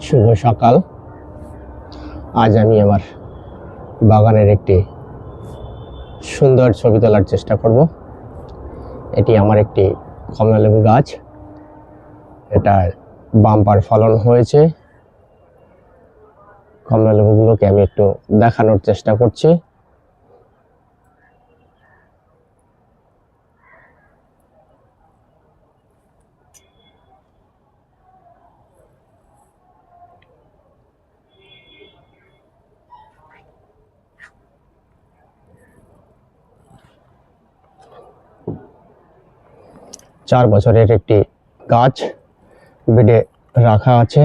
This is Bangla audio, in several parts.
শুভ সকাল। আজ আমি আমার বাগানের একটি সুন্দর ছবি তোলার চেষ্টা করব। এটি আমার একটি কমলালেবু গাছ। এটা বাম্পার ফলন হয়েছে। কমলালেবুগুলোকে আমি একটু দেখানোর চেষ্টা করছি। চার বছরের একটি গাছ বেডে রাখা আছে।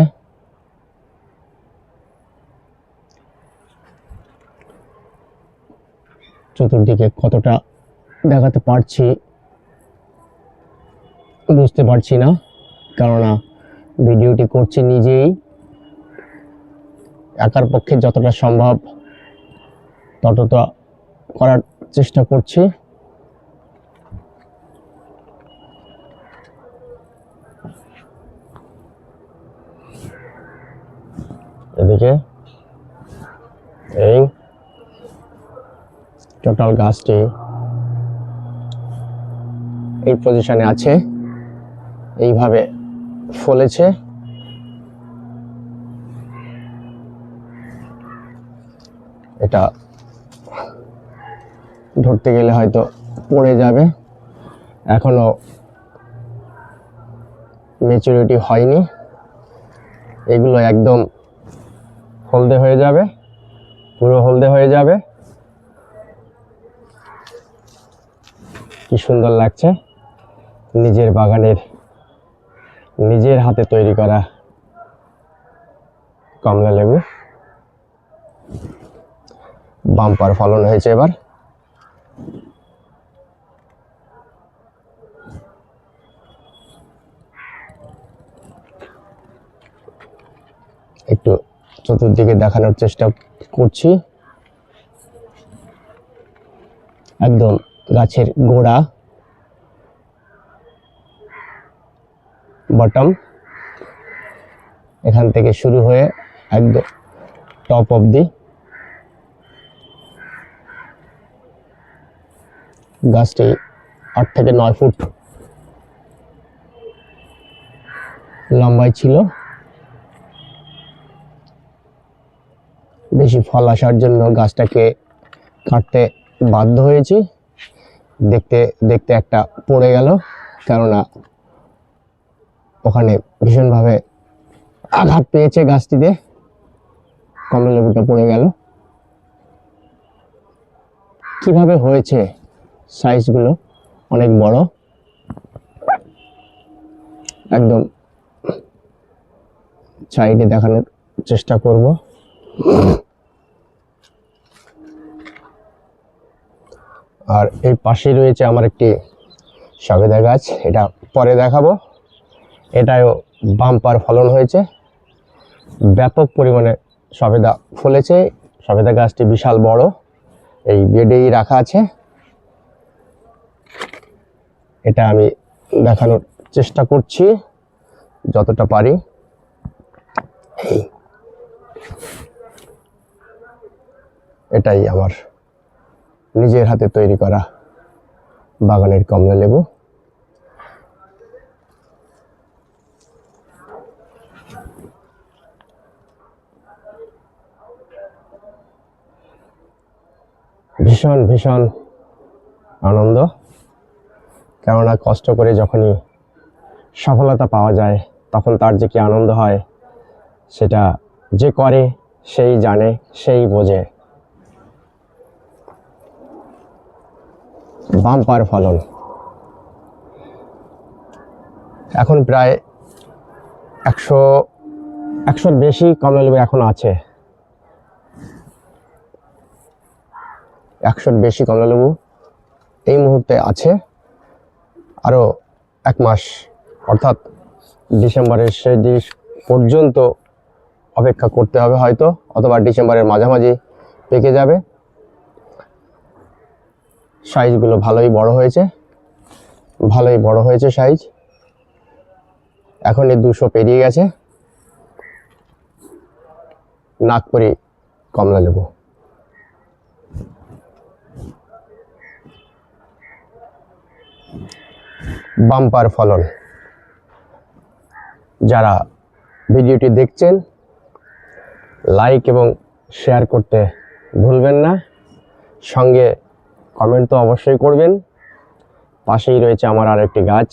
চতুর্দিকে কতটা দেখাতে পারছি বুঝতে পারছি না, কেননা ভিডিওটি করছি নিজেই। একার পক্ষে যতটা সম্ভব ততটা করার চেষ্টা করছি। এদিকে এই টোটাল গাছটি এই পজিশনে আছে, এইভাবে ফলেছে। এটা ধরতে গেলে হয়তো পড়ে যাবে, এখনো ম্যাচুরিটি হয়নি। এগুলো একদম হলদে হয়ে যাবে, পুরো হলদে হয়ে যাবে। কি সুন্দর লাগছে নিজের বাগানের নিজের হাতে তৈরি করা কমলা লেবু। বাম্পার ফলন হয়েছে এবার। একটু চতুর্দিকে দেখানোর চেষ্টা করছি। একদম গাছের গোড়া বটম, এখান থেকে শুরু হয়ে একদম টপ অবধি গাছটি 8 থেকে 9 ফুট লম্বায় ছিল। বেশি ফল আসার জন্য গাছটাকে কাটতে বাধ্য হয়েছি। দেখতে দেখতে একটা পড়ে গেল, কেননা ওখানে ভীষণভাবে আঘাত পেয়েছে গাছটিতে, কমলা লেবুটা পড়ে গেল। কিভাবে হয়েছে, সাইজগুলো অনেক বড়। একদম সাইডে দেখানোর চেষ্টা করব। আর এই পাশে রয়েছে আমার একটি সবেদা গাছ, এটা পরে দেখাবো। এটাও বাম্পার ফলন হয়েছে, ব্যাপক পরিমাণে সবেদা ফলেছে। সবেদা গাছটি বিশাল বড়, এই বেডেই রাখা আছে। এটা আমি দেখানোর চেষ্টা করছি যতটা পারি। এটাই আমার নিজের হাতে তৈরি করা বাগানের কমলা লেবু। ভীষণ ভীষণ আনন্দ, কেননা কষ্ট করে যখনই সফলতা পাওয়া যায় তখন তার যে কি আনন্দ হয় সেটা যে করে সেই জানে, সেই বোঝে। বাম্পার ফলন। এখন প্রায় 100-100-র বেশি কমলা লেবু এখন আছে। 100-র বেশি কমলা লেবু এই মুহূর্তে আছে। আরও 1 মাস অর্থাৎ ডিসেম্বরের শেষ দিক পর্যন্ত অপেক্ষা করতে হবে হয়তো, অথবা ডিসেম্বরের মাঝামাঝি পেকে যাবে। সাইজগুলো ভালোই বড় হয়েছে সাইজ। এখন 200 পেরিয়ে গেছে। নাগপুরি কমলা লেবু। বাম্পার ফলন। যারা ভিডিওটি দেখছেন লাইক এবং শেয়ার করতে ভুলবেন না, সঙ্গে কমেন্ট তো অবশ্যই করবেন। পাশেই রয়েছে আমার আরেকটি গাছ,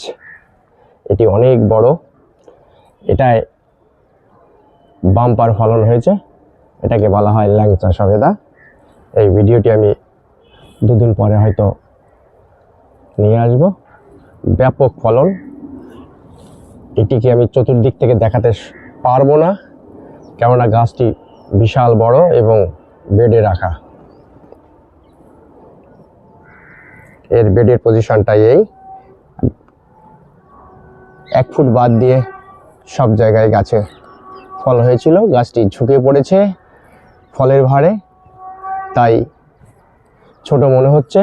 এটি অনেক বড়, এটায় বাম্পার ফলন হয়েছে, এটাকে বলা হয় ল্যাংচা সবেদা। এই ভিডিওটি আমি দুদিন পরে হয়তো নিয়ে আসব। ব্যাপক ফলন, এটিকে আমি চতুর্দিক থেকে দেখাতে পারবো না, কেননা গাছটি বিশাল বড় এবং বেডে রাখা। এর বেডের পজিশনটাই এই, 1 ফুট বাদ দিয়ে সব জায়গায় গাছে ফল হয়েছিল। গাছটি ঝুঁকে পড়েছে ফলের ভারে, তাই ছোট মনে হচ্ছে।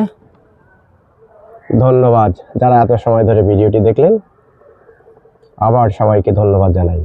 ধন্যবাদ যারা এত সময় ধরে ভিডিওটি দেখলেন, আবার সবাইকে ধন্যবাদ জানাই।